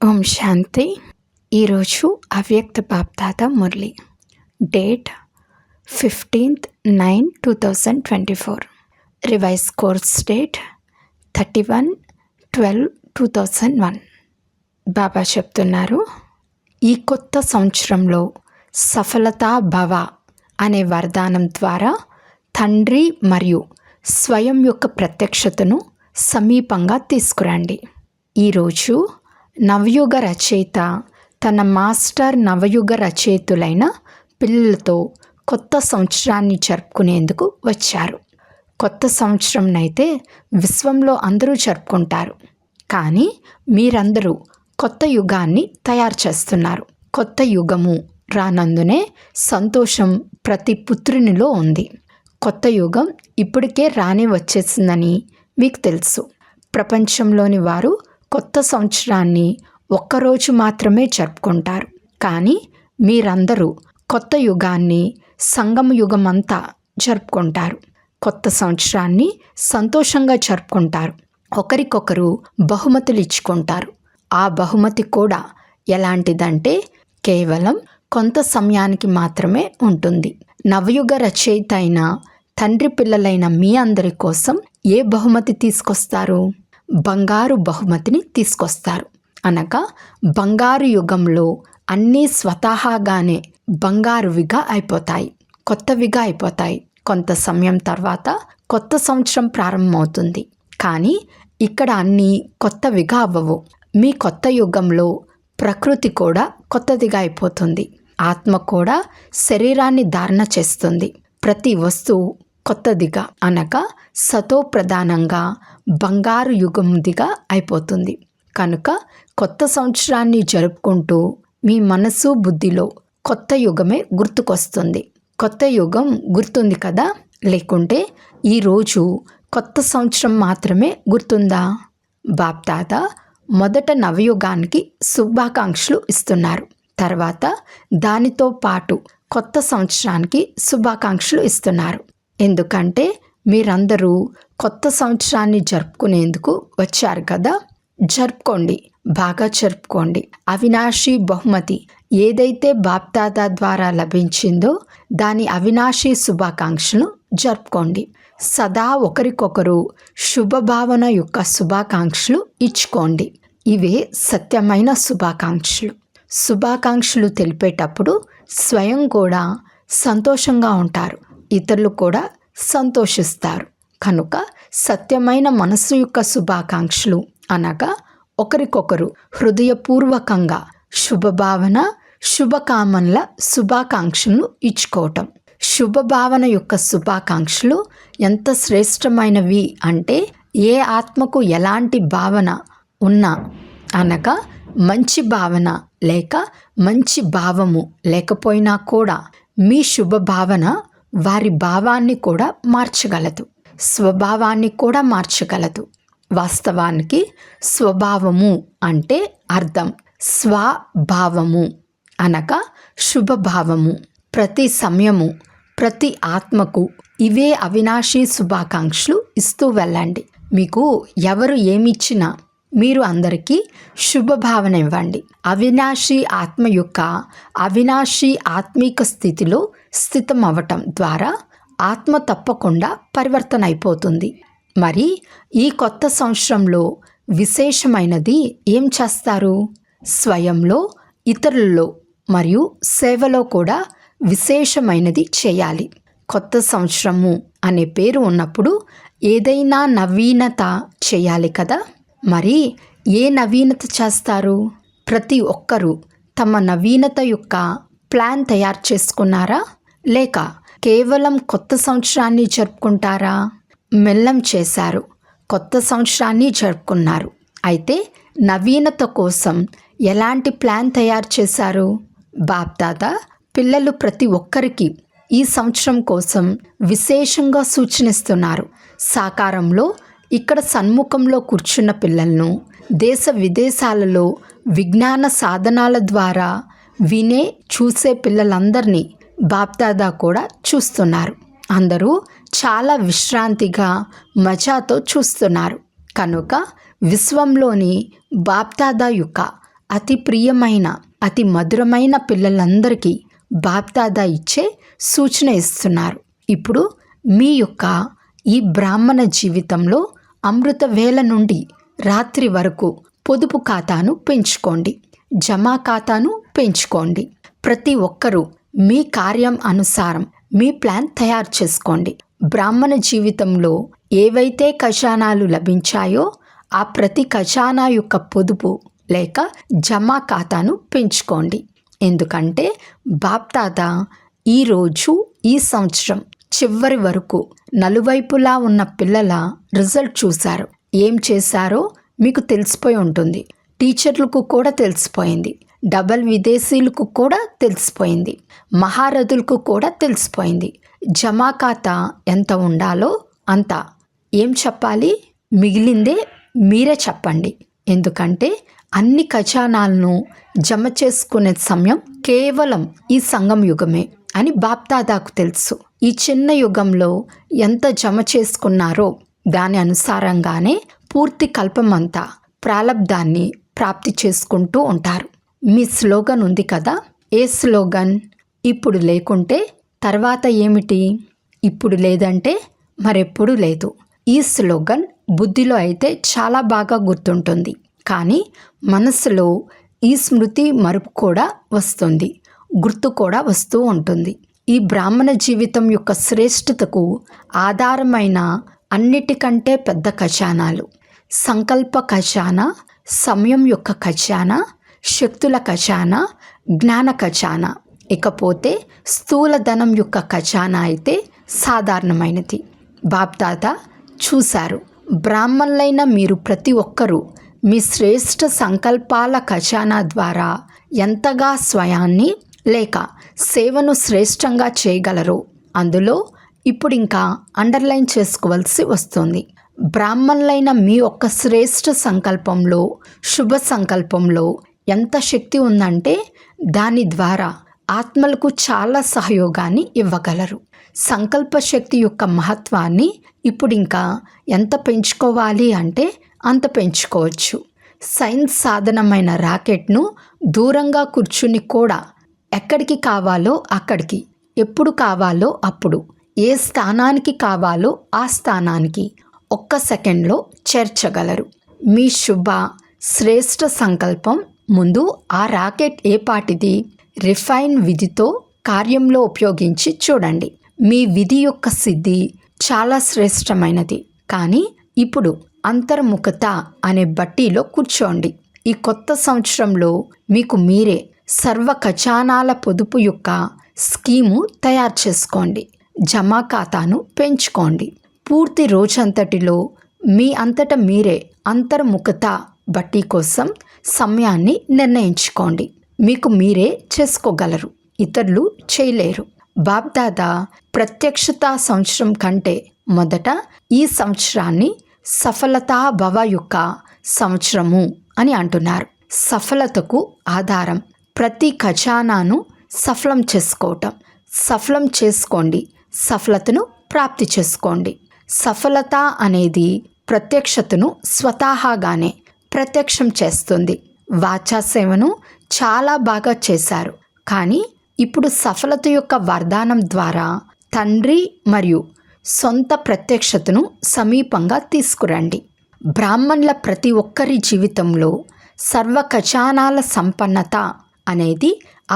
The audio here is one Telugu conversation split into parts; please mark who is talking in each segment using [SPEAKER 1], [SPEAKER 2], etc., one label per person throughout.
[SPEAKER 1] ఓం శాంతి. ఈరోజు అవ్యక్త BapDada Murali. Date 15/9/2024. Revise course date 31/12/2001. బాబా చెప్తున్నారు, ఈ కొత్త సంవత్సరంలో సఫలతా భవ అనే వరదానం ద్వారా తండ్రి మరియు స్వయం యొక్క ప్రత్యక్షతను సమీపంగా తీసుకురండి. ఈరోజు నవయుగ రచయిత తన మాస్టర్ నవయుగ రచయితులైన పిల్లలతో కొత్త సంవత్సరాన్ని జరుపుకునేందుకు వచ్చారు. కొత్త సంవత్సరంనైతే విశ్వంలో అందరూ జరుపుకుంటారు, కానీ మీరందరూ కొత్త యుగాన్ని తయారు చేస్తున్నారు. కొత్త యుగము రానందునే సంతోషం ప్రతి పుత్రునిలో ఉంది. కొత్త యుగం ఇప్పటికే రానే వచ్చేసిందని మీకు తెలుసు. ప్రపంచంలోని వారు కొత్త సంవత్సరాన్ని ఒక్కరోజు మాత్రమే జరుపుకుంటారు, కానీ మీరందరూ కొత్త యుగాన్ని సంగమ యుగమంతా జరుపుకుంటారు. కొత్త సంవత్సరాన్ని సంతోషంగా జరుపుకుంటారు. ఒకరికొకరు బహుమతులు ఇచ్చుకుంటారు. ఆ బహుమతి కూడా ఎలాంటిదంటే కేవలం కొంత సమయానికి మాత్రమే ఉంటుంది. నవయుగ రచయిత అయిన తండ్రి పిల్లలైన మీ అందరి కోసం ఏ బహుమతి తీసుకొస్తారు? బంగారు బహుమతిని తీసుకొస్తారు. అనగా బంగారు యుగంలో అన్నీ స్వతహాగానే బంగారువిగా అయిపోతాయి, కొత్తవిగా అయిపోతాయి. కొంత సమయం తర్వాత కొత్త సంవత్సరం ప్రారంభమవుతుంది, కానీ ఇక్కడ అన్నీ కొత్తవిగా అవ్వవు. మీ కొత్త యుగంలో ప్రకృతి కూడా కొత్తదిగా అయిపోతుంది. ఆత్మ కూడా శరీరాన్ని ధారణ చేస్తుంది. ప్రతి వస్తువు కొత్తదిగా అనగా సతో ప్రధానంగా బంగారు యుగందిగా అయిపోతుంది. కనుక కొత్త సంవత్సరాన్ని జరుపుకుంటూ మీ మనసు బుద్ధిలో కొత్త యుగమే గుర్తుకొస్తుంది. కొత్త యుగం గుర్తుంది కదా? లేకుంటే ఈరోజు కొత్త సంవత్సరం మాత్రమే గుర్తుందా? బాప్దాద మొదట నవయుగానికి శుభాకాంక్షలు ఇస్తున్నారు. తర్వాత దానితో పాటు కొత్త సంవత్సరానికి శుభాకాంక్షలు ఇస్తున్నారు. ఎందుకంటే మీరందరూ కొత్త సంవత్సరాన్ని జరుపుకునేందుకు వచ్చారు కదా. జరుపుకోండి, బాగా జరుపుకోండి. అవినాశీ బహుమతి ఏదైతే బాప్దాదా ద్వారా లభించిందో దాని అవినాశీ శుభాకాంక్షలు జరుపుకోండి. సదా ఒకరికొకరు శుభభావన యొక్క శుభాకాంక్షలు ఇచ్చుకోండి. ఇవే సత్యమైన శుభాకాంక్షలు. శుభాకాంక్షలు తెలిపేటప్పుడు స్వయం కూడా సంతోషంగా ఉంటారు, ఇతరులు కూడా సంతోషిస్తారు. కనుక సత్యమైన మనసు యొక్క శుభాకాంక్షలు అనగా ఒకరికొకరు హృదయపూర్వకంగా శుభభావన శుభకామనల శుభాకాంక్షలను ఇచ్చుకోవటం. శుభభావన యొక్క శుభాకాంక్షలు ఎంత శ్రేష్టమైనవి అంటే ఏ ఆత్మకు ఎలాంటి భావన ఉన్నా అనగా మంచి భావన లేక మంచి భావము లేకపోయినా కూడా మీ శుభభావన వారి భావాన్ని కూడా మార్చగలదు, స్వభావాన్ని కూడా మార్చగలదు. వాస్తవానికి స్వభావము అంటే అర్థం స్వభావము అనగా శుభభావము. ప్రతి సమయము ప్రతి ఆత్మకు ఇవే అవినాశీ శుభాకాంక్షలు ఇస్తూ వెళ్ళండి. మీకు ఎవరు ఏమిచ్చినా మీరు అందరికీ శుభభావన ఇవ్వండి. అవినాశీ ఆత్మ యొక్క అవినాశీ ఆత్మీక స్థితిలో స్థితం అవ్వటం ద్వారా ఆత్మ తప్పకుండా పరివర్తన అయిపోతుంది. మరి ఈ కొత్త సంవత్సరంలో విశేషమైనది ఏం చేస్తారు? స్వయంలో, ఇతరులలో మరియు సేవలో కూడా విశేషమైనది చేయాలి. కొత్త సంవత్సరము అనే పేరు ఉన్నప్పుడు ఏదైనా నవీనత చేయాలి కదా. మరి ఏ నవీనత చేస్తారు? ప్రతి ఒక్కరూ తమ నవీనత యొక్క ప్లాన్ తయారు చేసుకున్నారా? లేక కేవలం కొత్త సంవత్సరాన్ని జరుపుకుంటారా? మెల్లం చేశారు, కొత్త సంవత్సరాన్ని జరుపుకున్నారు. అయితే నవీనత కోసం ఎలాంటి ప్లాన్ తయారు చేశారు? బాప్దాదా పిల్లలు ప్రతి ఒక్కరికి ఈ సంవత్సరం కోసం విశేషంగా సూచనిస్తున్నారు. సాకారంలో ఇక్కడ సన్ముఖంలో కూర్చున్న పిల్లలను దేశ విదేశాలలో విజ్ఞాన సాధనాల ద్వారా వినే చూసే పిల్లలందరినీ బాప్దాదా కూడా చూస్తున్నారు. అందరూ చాలా విశ్రాంతిగా మజాతో చూస్తున్నారు. కనుక విశ్వంలోని బాప్దాదా యొక్క అతి ప్రియమైన అతి మధురమైన పిల్లలందరికీ బాప్దాదా ఇచ్చే సూచన ఇస్తున్నారు. ఇప్పుడు మీ యొక్క ఈ బ్రాహ్మణ జీవితంలో అమృత వేళ నుండి రాత్రి వరకు పొదుపు ఖాతాను పెంచుకోండి, జమా ఖాతాను పెంచుకోండి. ప్రతి ఒక్కరూ మీ కార్యం అనుసారం మీ ప్లాన్ తయారు చేసుకోండి. బ్రాహ్మణ జీవితంలో ఏవైతే ఖజానాలు లభించాయో ఆ ప్రతి ఖజానా యొక్క పొదుపు లేక జమా ఖాతాను పెంచుకోండి. ఎందుకంటే బాప్దాదా ఈరోజు ఈ సంవత్సరం చివరి వరకు నలువైపులా ఉన్న పిల్లల రిజల్ట్ చూశారు. ఏం చేశారో మీకు తెలిసిపోయి ఉంటుంది. టీచర్లకు కూడా తెలిసిపోయింది, డబల్ విదేశీయులకు కూడా తెలిసిపోయింది, మహారథులకు కూడా తెలిసిపోయింది. జమా ఖాతా ఎంత ఉండాలో అంత. ఏం చెప్పాలి? మిగిలిందే మీరే చెప్పండి. ఎందుకంటే అన్ని ఖజానాలను జమ చేసుకునే సమయం కేవలం ఈ సంగం యుగమే అని బాప్దాదాకు తెలుసు. ఈ చిన్న యుగంలో ఎంత జమ చేసుకున్నారో దాని అనుసారంగానే పూర్తి కల్పమంతా ప్రాలబ్ధాన్ని ప్రాప్తి చేసుకుంటూ ఉంటారు. మీ స్లోగన్ ఉంది కదా, ఏ స్లోగన్? ఇప్పుడు లేకుంటే తర్వాత ఏమిటి? ఇప్పుడు లేదంటే మరెప్పుడు లేదు. ఈ స్లోగన్ బుద్ధిలో అయితే చాలా బాగా గుర్తుంటుంది, కానీ మనసులో ఈ స్మృతి మరుపు కూడా వస్తుంది, గుర్తు కూడా వస్తూ ఉంటుంది. ఈ బ్రాహ్మణ జీవితం యొక్క శ్రేష్ఠతకు ఆధారమైన అన్నిటికంటే పెద్ద ఖజానాలు సంకల్ప ఖజానా, సమయం యొక్క ఖజానా, శక్తుల ఖజానా, జ్ఞాన ఖజానా. ఇకపోతే స్థూల ధనం యొక్క ఖజానా అయితే సాధారణమైనది. బాప్దాదా చూశారు, బ్రాహ్మణులైన మీరు ప్రతి ఒక్కరూ మీ శ్రేష్ఠ సంకల్పాల ఖజానా ద్వారా ఎంతగా స్వయాన్ని లేక సేవను శ్రేష్టంగా చేయగలరో అందులో ఇప్పుడు ఇంకా అండర్లైన్ చేసుకోవాల్సి వస్తుంది. బ్రాహ్మణులైన మీ ఒక్క శ్రేష్ఠ సంకల్పంలో, శుభ సంకల్పంలో ఎంత శక్తి ఉందంటే దాని ద్వారా ఆత్మలకు చాలా సహయోగాన్ని ఇవ్వగలరు. సంకల్ప శక్తి యొక్క మహత్వాన్ని ఇప్పుడు ఇంకా ఎంత పెంచుకోవాలి అంటే అంత పెంచుకోవచ్చు. సైన్స్ సాధనమైన రాకెట్ను దూరంగా కూర్చుని కూడా ఎక్కడికి కావాలో అక్కడికి, ఎప్పుడు కావాలో అప్పుడు, ఏ స్థానానికి కావాలో ఆ స్థానానికి ఒక్క సెకండ్లో చేర్చగలరు. మీ శుభ శ్రేష్ఠ సంకల్పం ముందు ఆ రాకెట్ ఏ పాటిది రిఫైన్ విధితో కార్యంలో ఉపయోగించి చూడండి. మీ విధి యొక్క సిద్ధి చాలా శ్రేష్టమైనది. కానీ ఇప్పుడు అంతర్ముఖత అనే బట్టీలో కూర్చోండి. ఈ కొత్త సంవత్సరంలో మీకు మీరే సర్వ ఖజానాల పొదుపు యొక్క స్కీము తయారు చేసుకోండి. జమా ఖాతాను పెంచుకోండి. పూర్తి రోజంతటిలో మీ అంతటా మీరే అంతర్ముఖత బట్టి కోసం సమయాన్ని నిర్ణయించుకోండి. మీకు మీరే చేసుకోగలరు, ఇతరులు చేయలేరు. బాప్దాదా ప్రత్యక్షతా సంవత్సరం కంటే మొదట ఈ సంవత్సరాన్ని సఫలతా భవ యొక్క సంవత్సరము అని అంటున్నారు. సఫలతకు ఆధారం ప్రతి ఖజానాను సఫలం చేసుకోవటం. సఫలం చేసుకోండి, సఫలతను ప్రాప్తి చేసుకోండి. సఫలత అనేది ప్రత్యక్షతను స్వతహాగానే ప్రత్యక్షం చేస్తుంది. వాచా సేవను చాలా బాగా చేశారు, కానీ ఇప్పుడు సఫలత యొక్క వరదానం ద్వారా తండ్రి మరియు సొంత ప్రత్యక్షతను సమీపంగా తీసుకురండి. బ్రాహ్మణుల ప్రతి ఒక్కరి జీవితంలో సర్వ ఖజానాల సంపన్నత అనేది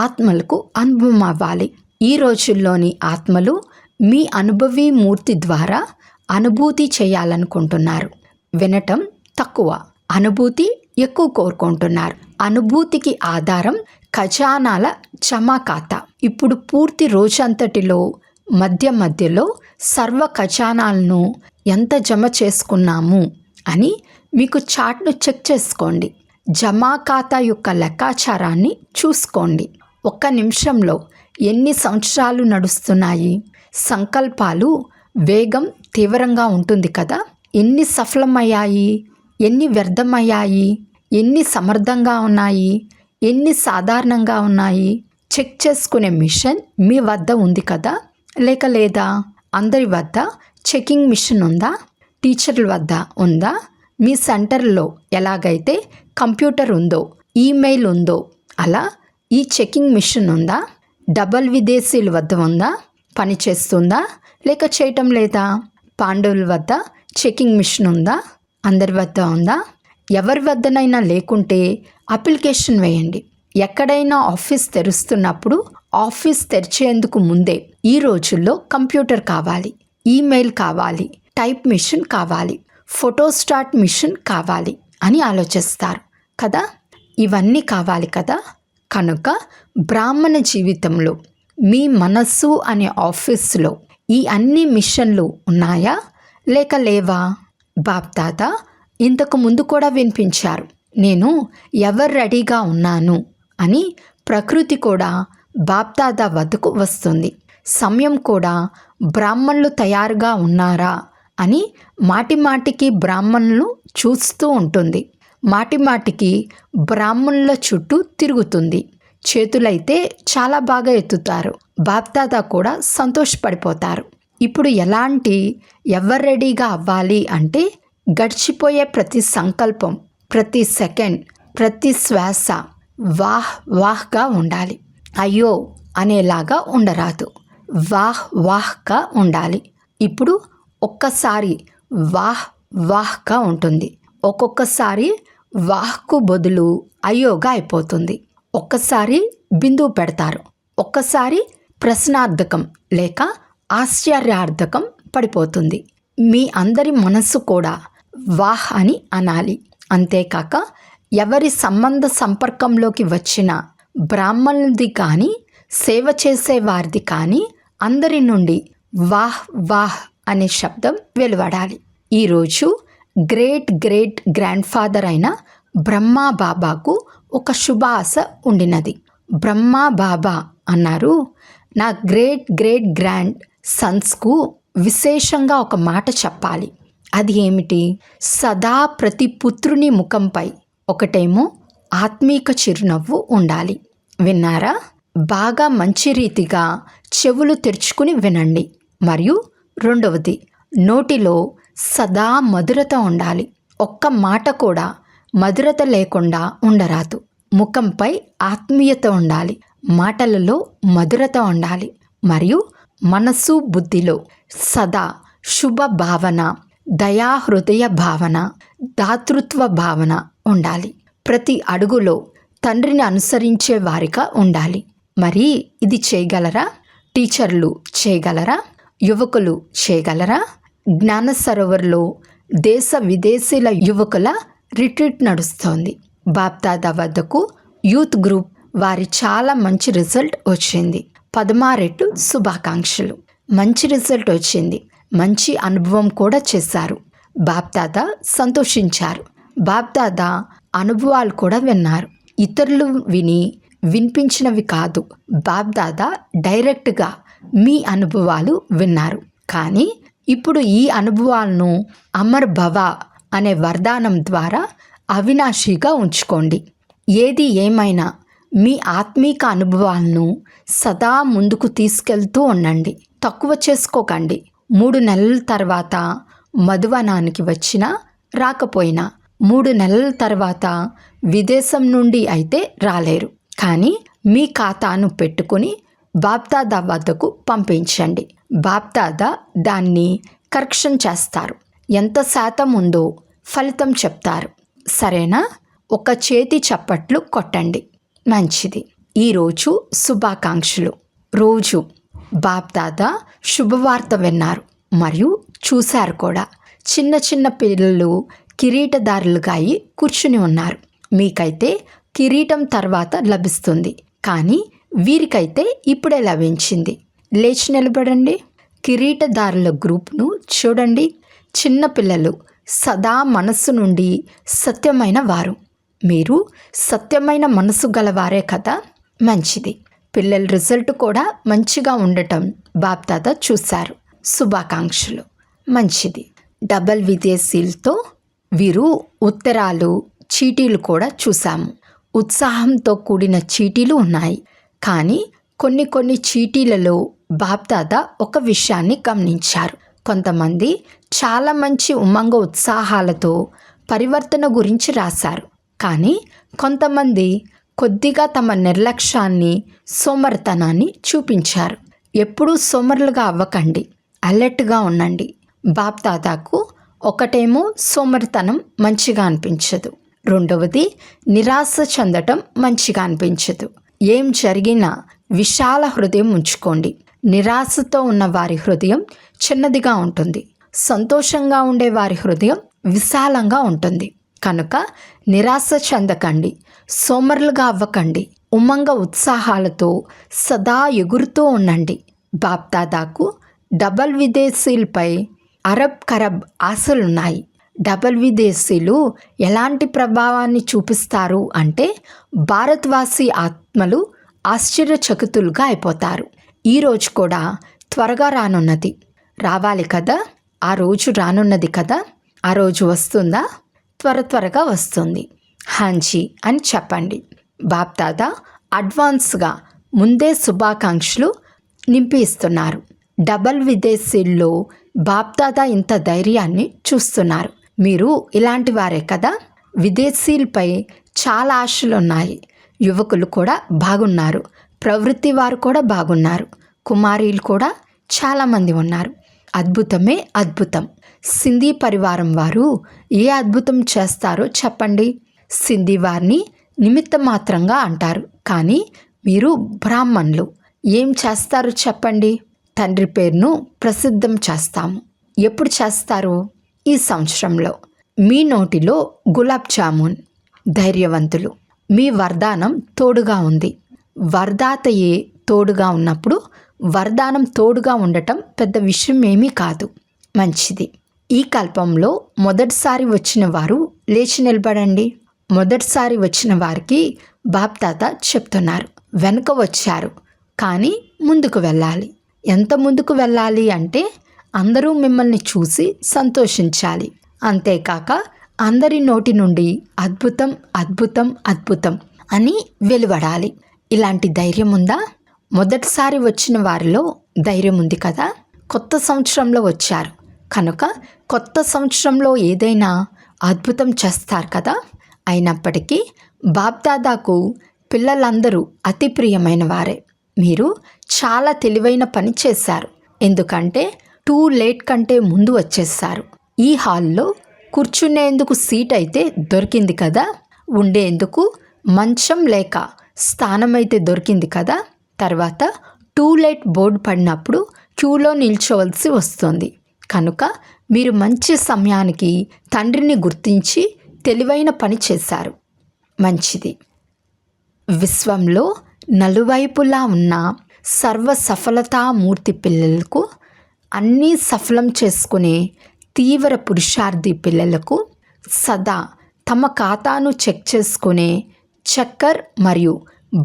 [SPEAKER 1] ఆత్మలకు అనుభవం అవ్వాలి. ఈ రోజుల్లోని ఆత్మలు మీ అనుభవీ మూర్తి ద్వారా అనుభూతి చేయాలనుకుంటున్నారు. వినటం తక్కువ, అనుభూతి ఎక్కువ కోరుకుంటున్నారు. అనుభూతికి ఆధారం ఖజానాల జమా ఖాతా. ఇప్పుడు పూర్తి రోజంతటిలో మధ్య మధ్యలో సర్వ ఖజానాలను ఎంత జమ చేసుకున్నాము అని మీకు చార్ట్ను చెక్ చేసుకోండి. జమా ఖాతా యొక్క లెక్కాచారాన్ని చూసుకోండి. ఒక్క నిమిషంలో ఎన్ని సంవత్సరాలు నడుస్తున్నాయి? సంకల్పాలు వేగం తీవ్రంగా ఉంటుంది కదా. ఎన్ని సఫలమయ్యాయి, ఎన్ని వ్యర్థమయ్యాయి, ఎన్ని సమర్థంగా ఉన్నాయి, ఎన్ని సాధారణంగా ఉన్నాయి చెక్ చేసుకునే మిషన్ మీ వద్ద ఉంది కదా, లేక లేదా? అందరి వద్ద చెకింగ్ మిషన్ ఉందా? టీచర్ల వద్ద ఉందా? మీ సెంటర్లో ఎలాగైతే కంప్యూటర్ ఉందో ఈమెయిల్ ఉందో అలా ఈ చెకింగ్ మిషన్ ఉందా? డబల్ విదేశీయుల వద్ద ఉందా? పని చేస్తుందా లేక చేయటం లేదా? పాండవుల వద్ద చెకింగ్ మిషన్ ఉందా? అందరి వద్ద ఉందా? ఎవరి వద్దనైనా లేకుంటే అప్లికేషన్ వేయండి. ఎక్కడైనా ఆఫీస్ తెరుస్తున్నప్పుడు ఆఫీస్ తెరిచేందుకు ముందే ఈ రోజుల్లో కంప్యూటర్ కావాలి, ఈమెయిల్ కావాలి, టైప్ మిషన్ కావాలి, ఫోటోస్టాట్ మిషన్ కావాలి అని ఆలోచిస్తారు కదా. ఇవన్నీ కావాలి కదా. కనుక బ్రాహ్మణ జీవితంలో మీ మనస్సు అనే ఆఫీసులో ఈ అన్ని మిషన్లు ఉన్నాయా లేక లేవా? బాప్దాద ఇంతకు ముందు కూడా వినిపించారు, నేను ఎవరు రెడీగా ఉన్నాను అని. ప్రకృతి కూడా బాప్దాదా వద్దకు వస్తుంది. సమయం కూడా బ్రాహ్మణులు తయారుగా ఉన్నారా అని మాటిమాటికి బ్రాహ్మణులను చూస్తూ ఉంటుంది. మాటిమాటికి బ్రాహ్మణుల చుట్టూ తిరుగుతుంది. చేతులైతే చాలా బాగా ఎత్తుతారు. బాప్దాదా కూడా సంతోషపడిపోతారు. ఇప్పుడు ఎవరు రెడీగా అవ్వాలి అంటే గడిచిపోయే ప్రతి సంకల్పం, ప్రతి సెకండ్, ప్రతి శ్వాస వాహ్ వాహ్గా ఉండాలి. అయ్యో అనేలాగా ఉండరాదు. వాహ్ వాహ్గా ఉండాలి. ఇప్పుడు ఒక్కసారి వాహ్ వాహ్గా ఉంటుంది, ఒక్కొక్కసారి వాహ్కు బదులు అయ్యోగా అయిపోతుంది. ఒక్కసారి బిందువు పెడతారు, ఒక్కసారి ప్రశ్నార్థకం లేక ఆశ్చర్యార్థకం పడిపోతుంది. మీ అందరి మనస్సు కూడా వాహ్ అని అనాలి. అంతేకాక ఎవరి సంబంధ సంపర్కంలోకి వచ్చిన బ్రాహ్మణులది కానీ సేవ చేసే వారిది కానీ అందరి నుండి వాహ్ వాహ్ అనే శబ్దం వెలువడాలి. ఈరోజు గ్రేట్ గ్రేట్ గ్రాండ్ ఫాదర్ అయిన బ్రహ్మా బాబాకు ఒక శుభ ఆశ ఉండినది. బ్రహ్మా బాబా అన్నారు, నా గ్రేట్ గ్రేట్ గ్రాండ్ సన్స్కు విశేషంగా ఒక మాట చెప్పాలి. అది ఏమిటి? సదా ప్రతి పుత్రుని ముఖంపై ఒకటేమో ఆత్మీక చిరునవ్వు ఉండాలి. విన్నారా? బాగా మంచి రీతిగా చెవులు తెరుచుకుని వినండి. మరియు రెండవది, నోటిలో సదా మధురత ఉండాలి. ఒక్క మాట కూడా మధురత లేకుండా ఉండరాదు. ముఖంపై ఆత్మీయత ఉండాలి, మాటలలో మధురత ఉండాలి. మరియు మనసు బుద్ధిలో సదా శుభ భావన, దయా హృదయ భావన, దాతృత్వ భావన ఉండాలి. ప్రతి అడుగులో తండ్రిని అనుసరించే వారిగా ఉండాలి. మరి ఇది చేయగలరా? టీచర్లు చేయగలరా? యువకులు చేయగలరా? జ్ఞాన సరోవర్లో దేశ విదేశీల యువకుల రిట్రీట్ నడుస్తోంది. బాప్దాదా వద్దకు యూత్ గ్రూప్ వారి చాలా మంచి రిజల్ట్ వచ్చింది. 16 రెట్లు శుభాకాంక్షలు. మంచి రిజల్ట్ వచ్చింది. మంచి అనుభవం కూడా చేశారు. బాప్దాదా సంతోషించారు. బాప్దాదా అనుభవాలు కూడా విన్నారు. ఇతరులు వినిపించినవి కాదు. బాప్దాదా డైరెక్ట్గా మీ అనుభవాలు విన్నారు. కానీ ఇప్పుడు ఈ అనుభవాలను అమర్ భవ అనే వరదానం ద్వారా అవినాశిగా ఉంచుకోండి. ఏది ఏమైనా మీ ఆత్మీక అనుభవాలను సదా ముందుకు తీసుకెళ్తూ ఉండండి. తక్కువ చేసుకోకండి. 3 నెలల తర్వాత మధువనానికి వచ్చినా రాకపోయినా, 3 నెలల తర్వాత విదేశం నుండి అయితే రాలేరు. కానీ మీ ఖాతాను పెట్టుకుని బాప్దాదా వద్దకు పంపించండి. బాప్దాదా దాన్ని కరెక్షన్ చేస్తారు. ఎంత శాతం ఉందో ఫలితం చెప్తారు. సరేనా? ఒక చేతి చప్పట్లు కొట్టండి. మంచిది. ఈరోజు శుభాకాంక్షలు. రోజు బాప్దాదా శుభవార్త విన్నారు మరియు చూశారు కూడా. చిన్న చిన్న పిల్లలు కిరీటదారులుగా అయి కూర్చుని ఉన్నారు. మీకైతే కిరీటం తర్వాత లభిస్తుంది, కానీ వీరికైతే ఇప్పుడే లభించింది. లేచి నిలబడండి. కిరీటదారుల గ్రూప్ను చూడండి. చిన్నపిల్లలు సదా మనస్సు నుండి సత్యమైన వారు. మీరు సత్యమైన మనసు గలవారే కదా. మంచిది. పిల్లల రిజల్ట్ కూడా మంచిగా ఉండటం బాప్దాదా చూశారు. శుభాకాంక్షలు. మంచిది. డబల్ విదేశీలతో వీరు ఉత్తరాలు, చీటీలు కూడా చూశాము. ఉత్సాహంతో కూడిన చీటీలు ఉన్నాయి. కానీ కొన్ని చీటీలలో బాప్దాదా ఒక విషయాన్ని గమనించారు. కొంతమంది చాలా మంచి ఉమంగ ఉత్సాహాలతో పరివర్తన గురించి రాశారు. కానీ కొంతమంది కొద్దిగా తమ నిర్లక్ష్యాన్ని, సోమరితనాన్ని చూపించారు. ఎప్పుడూ సోమరులుగా అవ్వకండి, అలర్ట్గా ఉండండి. బాప్దాదాకు ఒకటేమో సోమరితనం మంచిగా అనిపించదు, రెండవది నిరాశ చెందటం మంచిగా అనిపించదు. ఏం జరిగినా విశాల హృదయం ఉంచుకోండి. నిరాశతో ఉన్న వారి హృదయం చిన్నదిగా ఉంటుంది, సంతోషంగా ఉండే వారి హృదయం విశాలంగా ఉంటుంది. కనుక నిరాశ చెందకండి, సోమరులుగా అవ్వకండి. ఉమంగ ఉత్సాహాలతో సదా ఎగురుతూ ఉండండి. బాప్దాదాకు డబల్ విదేశీలపై అరబ్ కరబ్ ఆశలున్నాయి. డబల్ విదేశీలు ఎలాంటి ప్రభావాన్ని చూపిస్తారు అంటే భారతవాసి ఆత్మలు ఆశ్చర్యచకితులుగా అయిపోతారు. ఈరోజు కూడా త్వరగా రానున్నది, రావాలి కదా, ఆ రోజు రానున్నది కదా. ఆ రోజు వస్తుందా? త్వరగా వస్తుంది. హాంజీ అని చెప్పండి. బాప్దాదా అడ్వాన్స్గా ముందే శుభాకాంక్షలు నింపి ఇస్తున్నారు. డబల్ విదేశీల్లో బాప్దాదా ఇంత ధైర్యాన్ని చూస్తున్నారు. మీరు ఇలాంటి వారే కదా. విదేశీలపై చాలా ఆశలున్నాయి. యువకులు కూడా బాగున్నారు, ప్రవృత్తి వారు కూడా బాగున్నారు, కుమారీలు కూడా చాలామంది ఉన్నారు. అద్భుతమే అద్భుతం. సింధీ పరివారం వారు ఏ అద్భుతం చేస్తారో చెప్పండి. సింధీ వారిని నిమిత్త మాత్రంగా అంటారు, కానీ మీరు బ్రాహ్మణులు ఏం చేస్తారు చెప్పండి. తండ్రి పేరును ప్రసిద్ధం చేస్తాము. ఎప్పుడు చేస్తారు? ఈ సంవత్సరంలో. మీ నోటిలో గులాబ్ జామున్. ధైర్యవంతులు. మీ వరదానం తోడుగా ఉంది. వరదాతయే తోడుగా ఉన్నప్పుడు వరదానం తోడుగా ఉండటం పెద్ద విషయం ఏమీ కాదు. మంచిది. ఈ కల్పంలో మొదటిసారి వచ్చిన వారు లేచి నిలబడండి. మొదటిసారి వచ్చిన వారికి బాప్దాదా చెప్తున్నారు, వెనుక వచ్చారు కానీ ముందుకు వెళ్ళాలి. ఎంత ముందుకు వెళ్ళాలి అంటే అందరూ మిమ్మల్ని చూసి సంతోషించాలి. అంతేకాక అందరి నోటి నుండి అద్భుతం అద్భుతం అద్భుతం అని వెలువడాలి. ఇలాంటి ధైర్యం ఉందా? మొదటిసారి వచ్చిన వారిలో ధైర్యం ఉంది కదా. కొత్త సంవత్సరంలో వచ్చారు కనుక కొత్త సంవత్సరంలో ఏదైనా అద్భుతం చేస్తారు కదా. అయినప్పటికీ బాప్దాదాకు పిల్లలందరూ అతి ప్రియమైన వారే. మీరు చాలా తెలివైన పని చేశారు, ఎందుకంటే టూ లేట్ కంటే ముందు వచ్చేసారు. ఈ హాల్లో కూర్చునేందుకు సీట్ అయితే దొరికింది కదా, ఉండేందుకు మంచం లేక స్థానం అయితే దొరికింది కదా. తర్వాత టూ లేట్ బోర్డు పడినప్పుడు క్యూలో నిల్చోవలసి వస్తుంది. కనుక మీరు మంచి సమయానికి తండ్రిని గుర్తించి తెలివైన పని చేశారు. మంచిది. విశ్వంలో నలువైపులా ఉన్న సర్వ సఫలతామూర్తి పిల్లలకు, అన్నీ సఫలం చేసుకునే తీవ్ర పురుషార్థి పిల్లలకు, సదా తమ ఖాతాను చెక్ చేసుకునే చక్కర్ మరియు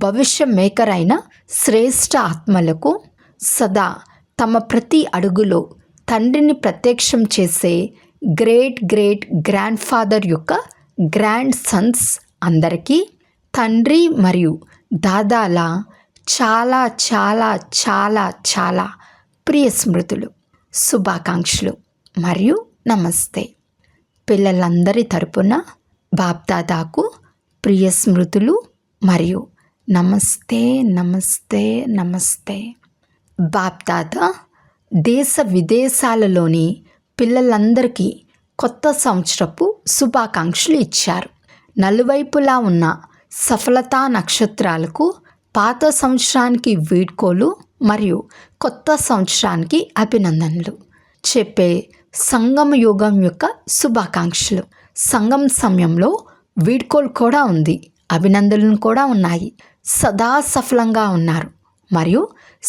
[SPEAKER 1] భవిష్య మేకర్ అయిన శ్రేష్ఠ ఆత్మలకు, సదా తమ ప్రతి అడుగులో తండ్రిని ప్రత్యక్షం చేసే గ్రేట్ గ్రేట్ గ్రాండ్ ఫాదర్ యొక్క గ్రాండ్ సన్స్ అందరికీ తండ్రి మరియు దాదాల చాలా చాలా చాలా చాలా ప్రియ స్మృతులు, శుభాకాంక్షలు మరియు నమస్తే. పిల్లలందరి తరపున బాప్దాదాకు ప్రియ స్మృతులు మరియు నమస్తే నమస్తే నమస్తే. బాప్దాదా దేశ విదేశాలలోని పిల్లలందరికీ కొత్త సంవత్సరపు శుభాకాంక్షలు ఇచ్చారు. నలువైపులా ఉన్న సఫలతా నక్షత్రాలకు పాత సంవత్సరానికి వీడ్కోలు మరియు కొత్త సంవత్సరానికి అభినందనలు చెప్పే సంగమ యోగం యొక్క శుభాకాంక్షలు. సంగం సమయంలో వీడ్కోలు కూడా ఉంది, అభినందనలు కూడా ఉన్నాయి. సదా సఫలంగా ఉన్నారు మరియు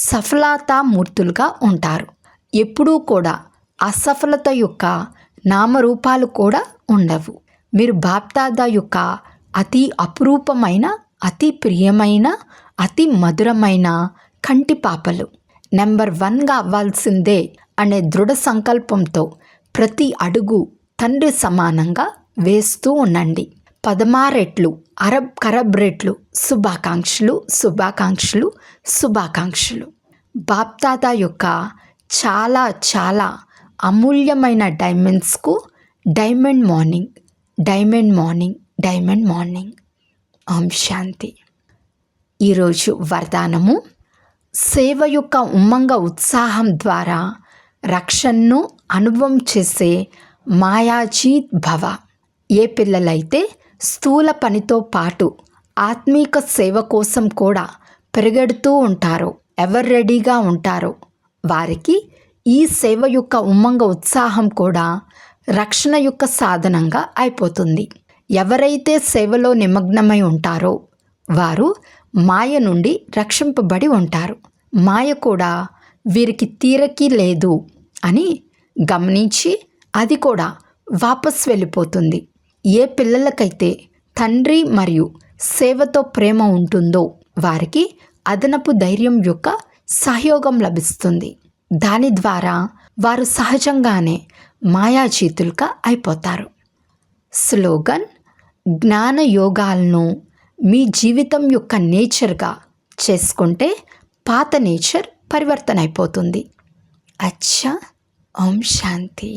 [SPEAKER 1] సఫలతామూర్తులుగా ఉంటారు. ఎప్పుడూ కూడా అసఫలత యొక్క నామరూపాలు కూడా ఉండవు. మీరు బాప్దాదా యొక్క అతి అపురూపమైన, అతి ప్రియమైన, అతి మధురమైన కంటి పాపలు. నెంబర్ 1గా అవ్వాల్సిందే అనే దృఢ సంకల్పంతో ప్రతి అడుగు తండ్రి సమానంగా వేస్తూ ఉండండి. 16 రెట్లు అరబ్ కరబ్ రెట్లు శుభాకాంక్షలు శుభాకాంక్షలు శుభాకాంక్షలు. బాప్దాదా యొక్క చాలా చాలా అమూల్యమైన డైమండ్స్కు diamond morning, diamond morning, diamond morning. ఓం శాంతి. ఈరోజు వరదానము: సేవ యొక్క ఉమ్మంగ ఉత్సాహం ద్వారా రక్షణను అనుభవం చేసే మాయాజీత్ భవ. ఏ పిల్లలైతే స్థూల పనితో పాటు ఆత్మీక సేవ కోసం కూడా పెరుగెడుతూ ఉంటారో, ఎవరు రెడీగా ఉంటారో వారికి ఈ సేవ యొక్క ఉమ్మంగ ఉత్సాహం కూడా రక్షణ యొక్క సాధనంగా అయిపోతుంది. ఎవరైతే సేవలో నిమగ్నమై ఉంటారో వారు మాయ నుండి రక్షింపబడి ఉంటారు. మాయ కూడా వీరికి తీరకి లేదు అని గమనించి అది కూడా వాపస్ వెళ్ళిపోతుంది. ఏ పిల్లలకైతే తండ్రి మరియు సేవతో ప్రేమ ఉంటుందో వారికి అదనపు ధైర్యం యొక్క సహయోగం లభిస్తుంది. దాని ద్వారా వారు సహజంగానే మాయాజీతులుగా అయిపోతారు. స్లోగన్: జ్ఞాన యోగాలను మీ జీవితం యొక్క నేచర్గా చేసుకుంటే పాత నేచర్ పరివర్తన అయిపోతుంది. అచ్చా. ఓం శాంతి.